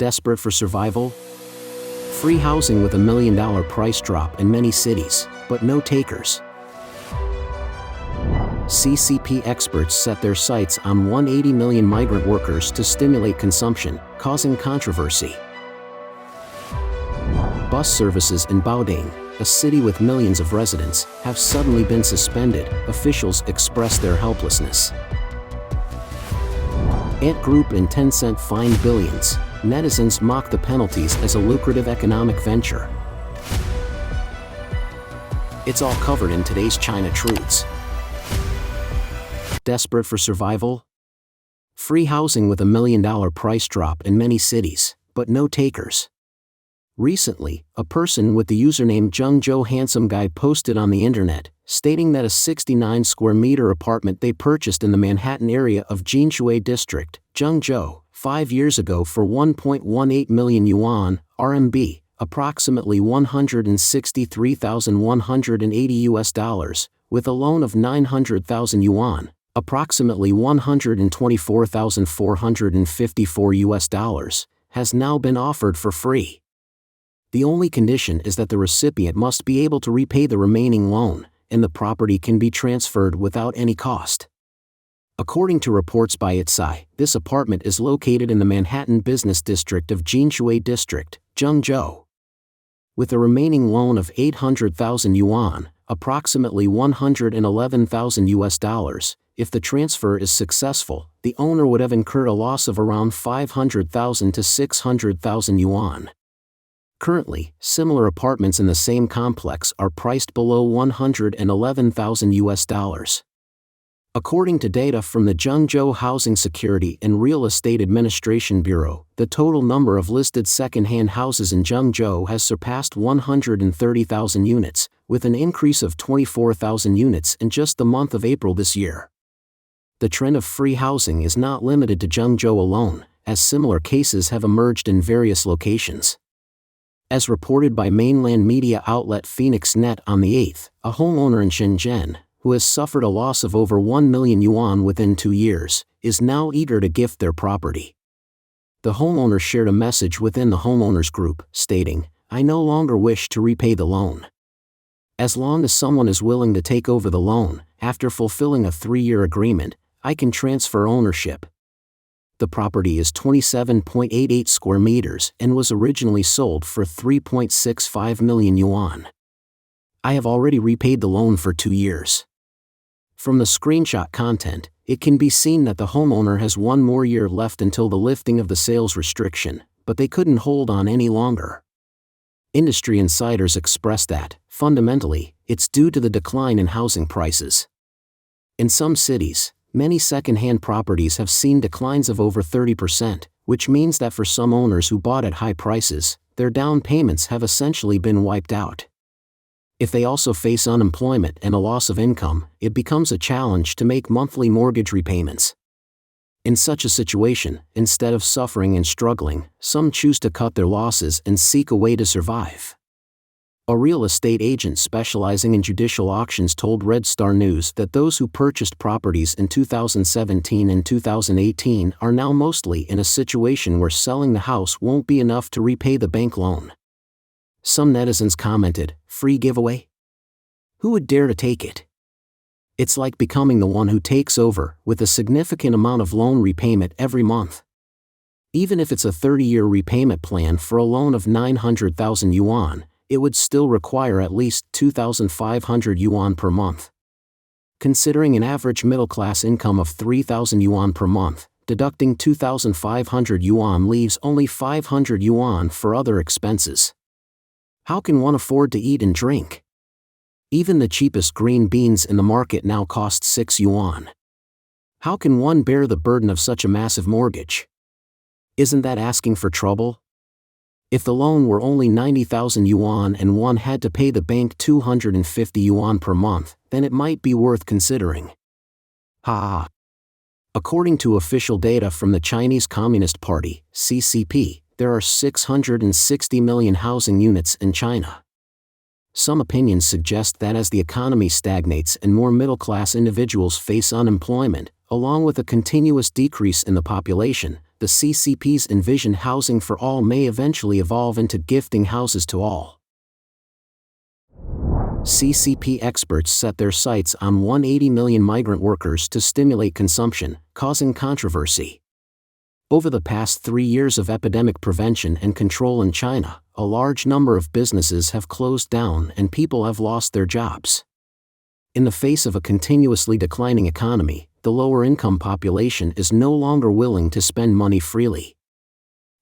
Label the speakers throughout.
Speaker 1: Desperate for survival? Free housing with $1 million price drop in many cities, but no takers. CCP experts set their sights on 180 million migrant workers to stimulate consumption, causing controversy. Bus services in Baoding, a city with millions of residents, have suddenly been suspended, officials express their helplessness. Group and Tencent fined billions, netizens mock the penalties as a lucrative economic venture. It's all covered in today's China Truths. Desperate for survival? Free housing with $1 million price drop in many cities, but no takers. Recently, a person with the username Zhengzhou Handsome Guy posted on the internet, stating that a 69 square meter apartment they purchased in the Manhattan area of Jinshui District, Zhengzhou, 5 years ago for 1.18 million yuan, RMB, approximately $163,180 with a loan of 900,000 yuan, approximately $124,454 has now been offered for free. The only condition is that the recipient must be able to repay the remaining loan, and the property can be transferred without any cost. According to reports by Itsai, this apartment is located in the Manhattan business district of Jinshui District, Zhengzhou. With a remaining loan of 800,000 yuan, approximately $111,000, if the transfer is successful, the owner would have incurred a loss of around 500,000 to 600,000 yuan. Currently, similar apartments in the same complex are priced below $111,000. According to data from the Zhengzhou Housing Security and Real Estate Administration Bureau, the total number of listed second-hand houses in Zhengzhou has surpassed 130,000 units, with an increase of 24,000 units in just the month of April this year. The trend of free housing is not limited to Zhengzhou alone, as similar cases have emerged in various locations. As reported by mainland media outlet Phoenix Net on the 8th, a homeowner in Shenzhen, who has suffered a loss of over 1 million yuan within 2 years, is now eager to gift their property. The homeowner shared a message within the homeowners group, stating, "I no longer wish to repay the loan. As long as someone is willing to take over the loan, after fulfilling a 3-year agreement, I can transfer ownership." The property is 27.88 square meters and was originally sold for 3.65 million yuan. "I have already repaid the loan for 2 years. From the screenshot content, it can be seen that the homeowner has 1 more year left until the lifting of the sales restriction, but they couldn't hold on any longer. Industry insiders express that, fundamentally, it's due to the decline in housing prices. In some cities, many second-hand properties have seen declines of over 30%, which means that for some owners who bought at high prices, their down payments have essentially been wiped out. If they also face unemployment and a loss of income, it becomes a challenge to make monthly mortgage repayments. In such a situation, instead of suffering and struggling, some choose to cut their losses and seek a way to survive. A real estate agent specializing in judicial auctions told Red Star News that those who purchased properties in 2017 and 2018 are now mostly in a situation where selling the house won't be enough to repay the bank loan. Some netizens commented, "Free giveaway? Who would dare to take it? It's like becoming the one who takes over, with a significant amount of loan repayment every month. Even if it's a 30-year repayment plan for a loan of 900,000 yuan, it would still require at least 2,500 yuan per month. Considering an average middle-class income of 3,000 yuan per month, deducting 2,500 yuan leaves only 500 yuan for other expenses. How can one afford to eat and drink? Even the cheapest green beans in the market now cost 6 yuan. How can one bear the burden of such a massive mortgage? Isn't that asking for trouble? If the loan were only 90,000 yuan and one had to pay the bank 250 yuan per month, then it might be worth considering." Ha! According to official data from the Chinese Communist Party, CCP, there are 660 million housing units in China. Some opinions suggest that as the economy stagnates and more middle-class individuals face unemployment, along with a continuous decrease in the population, the CCP's envisioned housing for all may eventually evolve into gifting houses to all. CCP experts set their sights on 180 million migrant workers to stimulate consumption, causing controversy. Over the past 3 years of epidemic prevention and control in China, a large number of businesses have closed down and people have lost their jobs. In the face of a continuously declining economy, the lower-income population is no longer willing to spend money freely.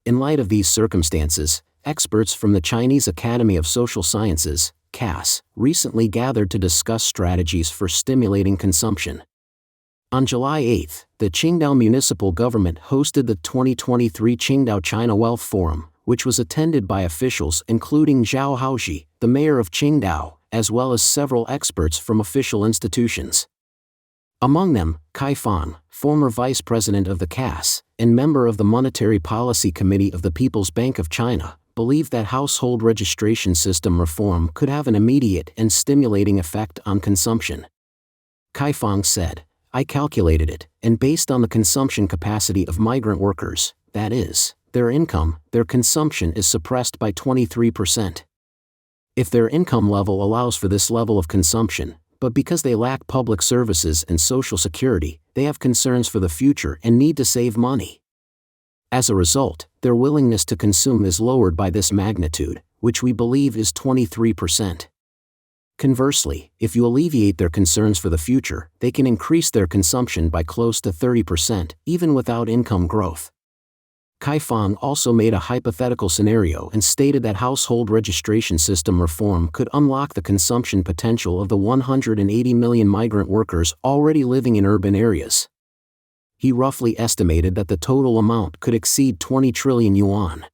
Speaker 1: In light of these circumstances, experts from the Chinese Academy of Social Sciences, CAS, recently gathered to discuss strategies for stimulating consumption. On July 8, the Qingdao municipal government hosted the 2023 Qingdao China Wealth Forum, which was attended by officials including Zhao Haoxi, the mayor of Qingdao, as well as several experts from official institutions. Among them, Kai Fang, former vice president of the CAS, and member of the Monetary Policy Committee of the People's Bank of China, believed that household registration system reform could have an immediate and stimulating effect on consumption. Kai Fang said, "I calculated it, and based on the consumption capacity of migrant workers, that is, their income, their consumption is suppressed by 23%. If their income level allows for this level of consumption, but because they lack public services and social security, they have concerns for the future and need to save money. As a result, their willingness to consume is lowered by this magnitude, which we believe is 23%. Conversely, if you alleviate their concerns for the future, they can increase their consumption by close to 30%, even without income growth." Kai Fang also made a hypothetical scenario and stated that household registration system reform could unlock the consumption potential of the 180 million migrant workers already living in urban areas. He roughly estimated that the total amount could exceed 20 trillion yuan.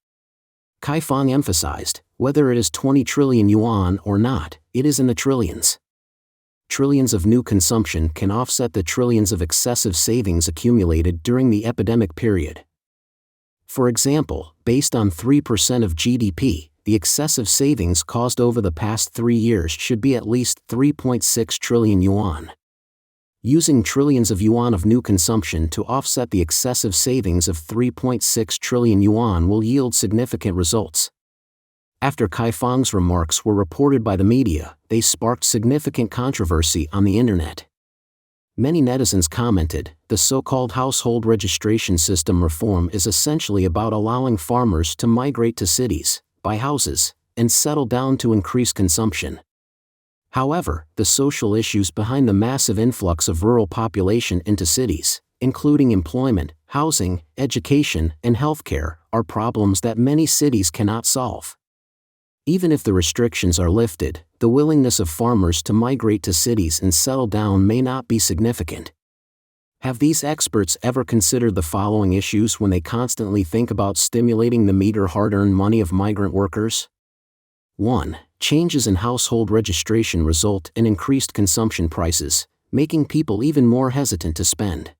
Speaker 1: Kai Fang emphasized, whether it is 20 trillion yuan or not, it is in the trillions. Trillions of new consumption can offset the trillions of excessive savings accumulated during the epidemic period. For example, based on 3% of GDP, the excessive savings caused over the past 3 years should be at least 3.6 trillion yuan. Using trillions of yuan of new consumption to offset the excessive savings of 3.6 trillion yuan will yield significant results. After Kai Fang's remarks were reported by the media, they sparked significant controversy on the internet. Many netizens commented, the so-called household registration system reform is essentially about allowing farmers to migrate to cities, buy houses, and settle down to increase consumption. However, the social issues behind the massive influx of rural population into cities, including employment, housing, education, and healthcare, are problems that many cities cannot solve. Even if the restrictions are lifted, the willingness of farmers to migrate to cities and settle down may not be significant. Have these experts ever considered the following issues when they constantly think about stimulating the meager hard-earned money of migrant workers? 1. Changes in household registration result in increased consumption prices, making people even more hesitant to spend.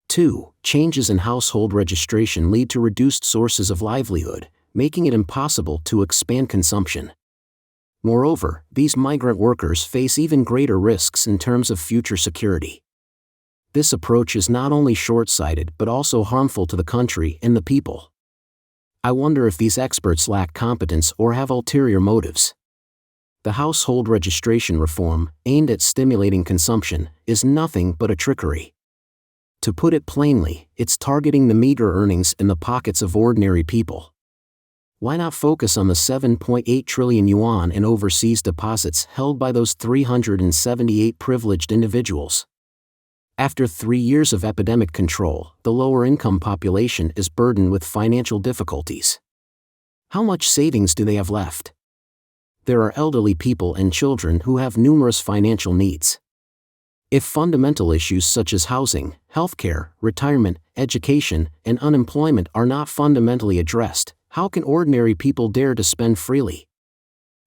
Speaker 1: 2. Changes in household registration lead to reduced sources of livelihood, making it impossible to expand consumption. Moreover, these migrant workers face even greater risks in terms of future security. This approach is not only short-sighted but also harmful to the country and the people. I wonder if these experts lack competence or have ulterior motives. The household registration reform, aimed at stimulating consumption, is nothing but a trickery. To put it plainly, it's targeting the meager earnings in the pockets of ordinary people. Why not focus on the 7.8 trillion yuan in overseas deposits held by those 378 privileged individuals? After 3 years of epidemic control, the lower-income population is burdened with financial difficulties. How much savings do they have left? There are elderly people and children who have numerous financial needs. If fundamental issues such as housing, healthcare, retirement, education, and unemployment are not fundamentally addressed, how can ordinary people dare to spend freely?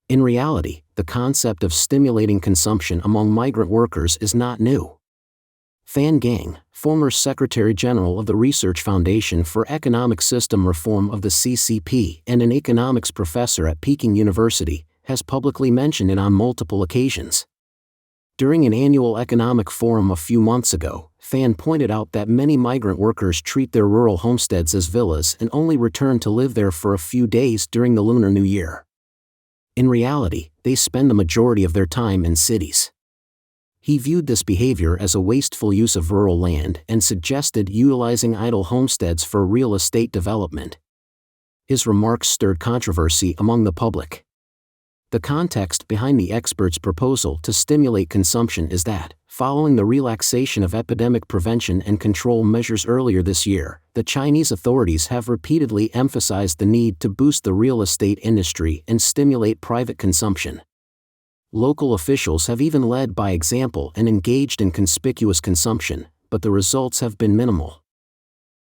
Speaker 1: In reality, the concept of stimulating consumption among migrant workers is not new. Fan Gang, former Secretary General of the Research Foundation for Economic System Reform of the CCP and an economics professor at Peking University, has publicly mentioned it on multiple occasions. During an annual economic forum a few months ago, Fan pointed out that many migrant workers treat their rural homesteads as villas and only return to live there for a few days during the Lunar New Year. In reality, they spend the majority of their time in cities. He viewed this behavior as a wasteful use of rural land and suggested utilizing idle homesteads for real estate development. His remarks stirred controversy among the public. The context behind the expert's proposal to stimulate consumption is that, following the relaxation of epidemic prevention and control measures earlier this year, the Chinese authorities have repeatedly emphasized the need to boost the real estate industry and stimulate private consumption. Local officials have even led by example and engaged in conspicuous consumption, but the results have been minimal.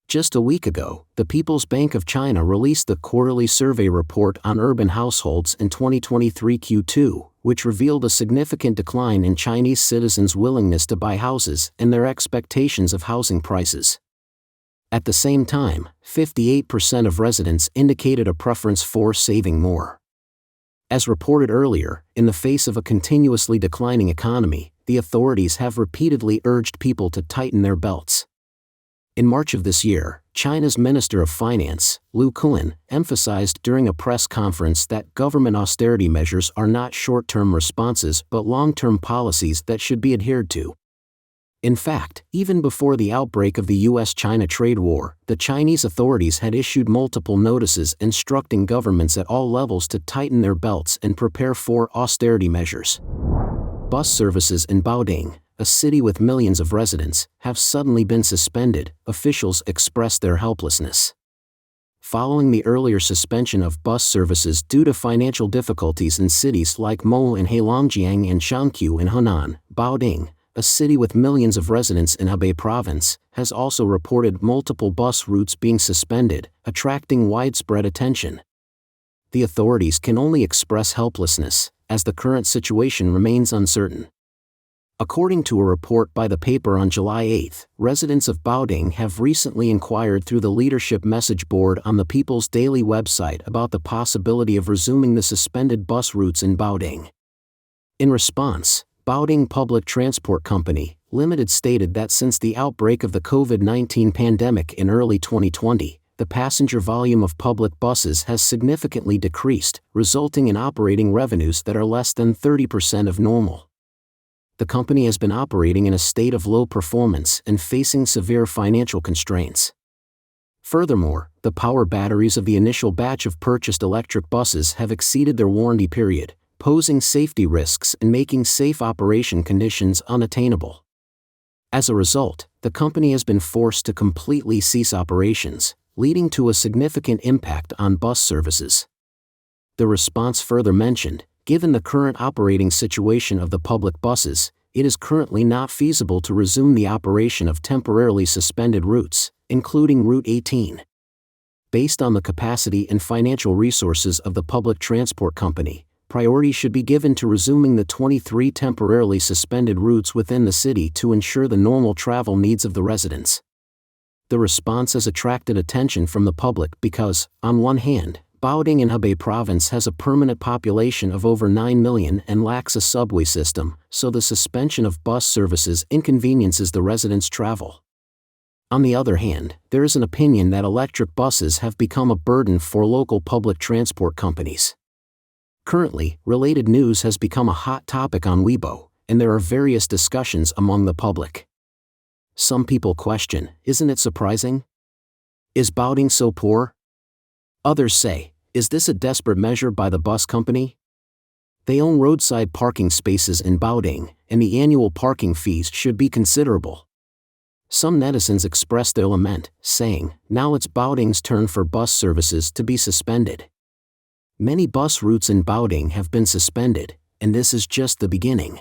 Speaker 1: Just a week ago, the People's Bank of China released the quarterly survey report on urban households in 2023 Q2, which revealed a significant decline in Chinese citizens' willingness to buy houses and their expectations of housing prices. At the same time, 58% of residents indicated a preference for saving more. As reported earlier, in the face of a continuously declining economy, the authorities have repeatedly urged people to tighten their belts. In March of this year, China's Minister of Finance, Liu Kun, emphasized during a press conference that government austerity measures are not short-term responses but long-term policies that should be adhered to. In fact, even before the outbreak of the US-China trade war, the Chinese authorities had issued multiple notices instructing governments at all levels to tighten their belts and prepare for austerity measures. Bus services in Baoding, a city with millions of residents, have suddenly been suspended, officials expressed their helplessness. Following the earlier suspension of bus services due to financial difficulties in cities like Mo in Heilongjiang and Shangqiu in Henan, Baoding, a city with millions of residents in Hebei province, has also reported multiple bus routes being suspended, attracting widespread attention. The authorities can only express helplessness, as the current situation remains uncertain. According to a report by the paper on July 8, residents of Baoding have recently inquired through the leadership message board on the People's Daily website about the possibility of resuming the suspended bus routes in Baoding. In response, Baoding Public Transport Company, Limited stated that since the outbreak of the COVID-19 pandemic in early 2020, the passenger volume of public buses has significantly decreased, resulting in operating revenues that are less than 30% of normal. The company has been operating in a state of low performance and facing severe financial constraints. Furthermore, the power batteries of the initial batch of purchased electric buses have exceeded their warranty period, posing safety risks and making safe operation conditions unattainable. As a result, the company has been forced to completely cease operations, leading to a significant impact on bus services. The response further mentioned, given the current operating situation of the public buses, it is currently not feasible to resume the operation of temporarily suspended routes, including Route 18. Based on the capacity and financial resources of the public transport company, priority should be given to resuming the 23 temporarily suspended routes within the city to ensure the normal travel needs of the residents. The response has attracted attention from the public because, on one hand, Baoding in Hebei province has a permanent population of over 9 million and lacks a subway system, so the suspension of bus services inconveniences the residents' travel. On the other hand, there is an opinion that electric buses have become a burden for local public transport companies. Currently, related news has become a hot topic on Weibo, and there are various discussions among the public. Some people question, isn't it surprising? Is Baoding so poor? Others say, is this a desperate measure by the bus company? They own roadside parking spaces in Baoding, and the annual parking fees should be considerable. Some netizens expressed their lament, saying, now it's Baoding's turn for bus services to be suspended. Many bus routes in Baoding have been suspended, and this is just the beginning.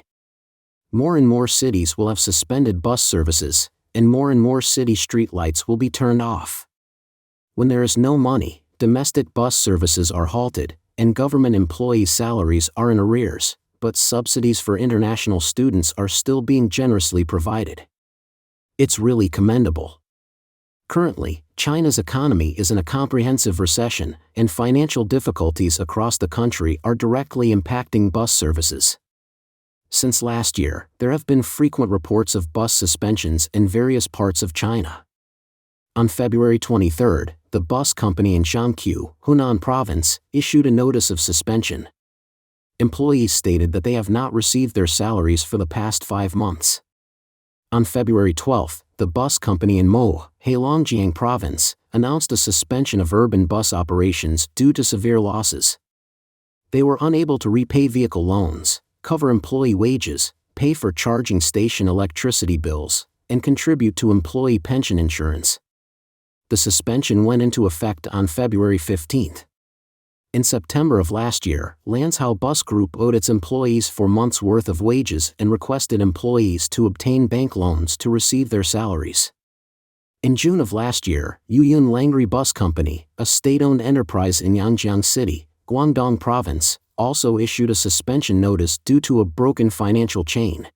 Speaker 1: More and more cities will have suspended bus services, and more city streetlights will be turned off. When there is no money, domestic bus services are halted, and government employees' salaries are in arrears, but subsidies for international students are still being generously provided. It's really commendable. Currently, China's economy is in a comprehensive recession, and financial difficulties across the country are directly impacting bus services. Since last year, there have been frequent reports of bus suspensions in various parts of China. On February 23, the bus company in Jiangsu, Hunan Province, issued a notice of suspension. Employees stated that they have not received their salaries for the past 5 months. On February 12, the bus company in Mo, Heilongjiang Province, announced a suspension of urban bus operations due to severe losses. They were unable to repay vehicle loans, cover employee wages, pay for charging station electricity bills, and contribute to employee pension insurance. The suspension went into effect on February 15. In September of last year, Lanzhou Bus Group owed its employees 4 months' worth of wages and requested employees to obtain bank loans to receive their salaries. In June of last year, Yuyun Langri Bus Company, a state-owned enterprise in Yangjiang City, Guangdong Province, also issued a suspension notice due to a broken financial chain.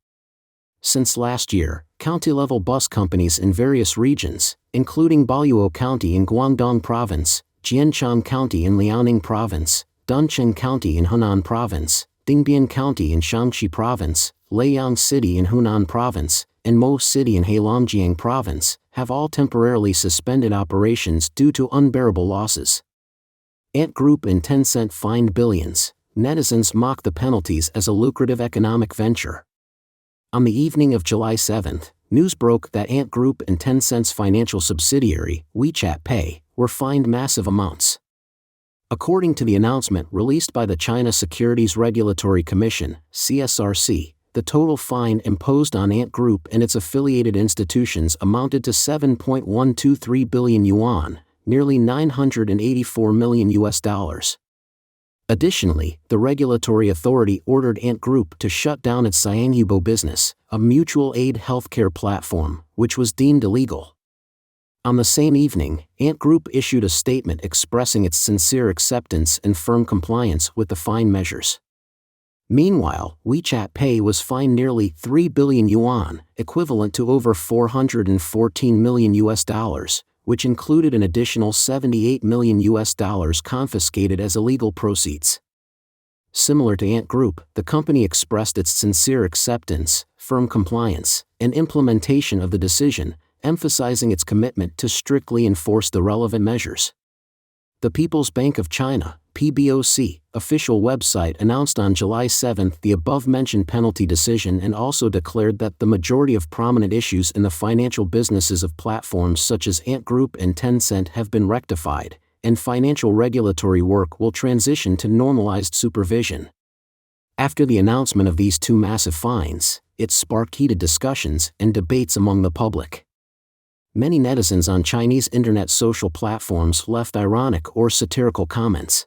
Speaker 1: Since last year, county-level bus companies in various regions, including Baoyuo County in Guangdong Province, Jianchang County in Liaoning Province, Duncheng County in Hunan Province, Dingbian County in Shaanxi Province, Luoyang City in Hunan Province, and Mo City in Heilongjiang Province, have all temporarily suspended operations due to unbearable losses. Ant Group and Tencent fined billions. Netizens mock the penalties as a lucrative economic venture. On the evening of July 7, news broke that Ant Group and Tencent's financial subsidiary, WeChat Pay, were fined massive amounts. According to the announcement released by the China Securities Regulatory Commission, CSRC, the total fine imposed on Ant Group and its affiliated institutions amounted to 7.123 billion yuan, nearly $984 million. Additionally, the regulatory authority ordered Ant Group to shut down its Cyanhubo business, a mutual aid healthcare platform, which was deemed illegal. On the same evening, Ant Group issued a statement expressing its sincere acceptance and firm compliance with the fine measures. Meanwhile, WeChat Pay was fined nearly 3 billion yuan, equivalent to over $414 million, which included an additional $78 million confiscated as illegal proceeds. Similar to Ant Group, the company expressed its sincere acceptance, firm compliance, and implementation of the decision, emphasizing its commitment to strictly enforce the relevant measures. The People's Bank of China, PBOC, official website announced on July 7 the above-mentioned penalty decision and also declared that the majority of prominent issues in the financial businesses of platforms such as Ant Group and Tencent have been rectified, and financial regulatory work will transition to normalized supervision. After the announcement of these 2 massive fines, it sparked heated discussions and debates among the public. Many netizens on Chinese internet social platforms left ironic or satirical comments.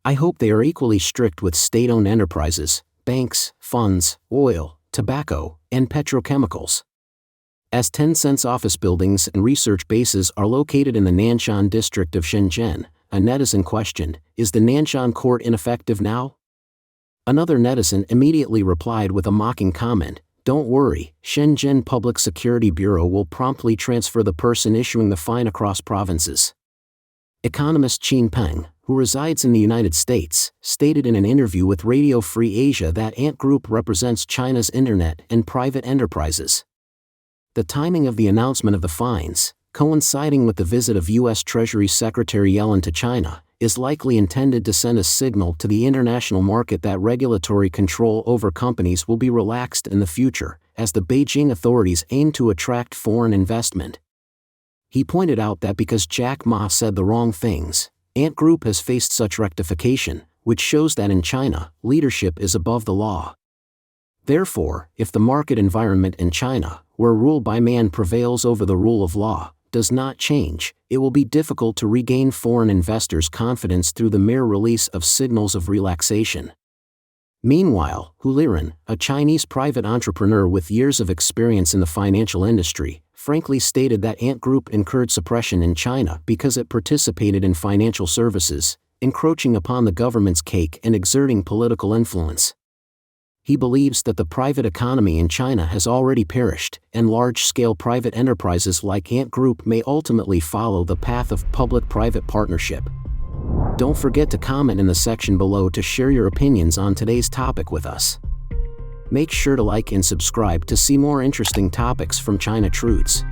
Speaker 1: I hope they are equally strict with state-owned enterprises, banks, funds, oil, tobacco, and petrochemicals. As Tencent's office buildings and research bases are located in the Nanshan district of Shenzhen, a netizen questioned, "Is the Nanshan court ineffective now?" Another netizen immediately replied with a mocking comment, "Don't worry, Shenzhen Public Security Bureau will promptly transfer the person issuing the fine across provinces." Economist Qin Peng, who resides in the United States, stated in an interview with Radio Free Asia that Ant Group represents China's internet and private enterprises. The timing of the announcement of the fines, coinciding with the visit of U.S. Treasury Secretary Yellen to China, is likely intended to send a signal to the international market that regulatory control over companies will be relaxed in the future, as the Beijing authorities aim to attract foreign investment. He pointed out that because Jack Ma said the wrong things, Ant Group has faced such rectification, which shows that in China, leadership is above the law. Therefore, if the market environment in China, where rule by man prevails over the rule of law, does not change, it will be difficult to regain foreign investors' confidence through the mere release of signals of relaxation. Meanwhile, Hu Liren, a Chinese private entrepreneur with years of experience in the financial industry, frankly stated that Ant Group incurred suppression in China because it participated in financial services, encroaching upon the government's cake and exerting political influence. He believes that the private economy in China has already perished, and large-scale private enterprises like Ant Group may ultimately follow the path of public-private partnership. Don't forget to comment in the section below to share your opinions on today's topic with us. Make sure to like and subscribe to see more interesting topics from China Truths.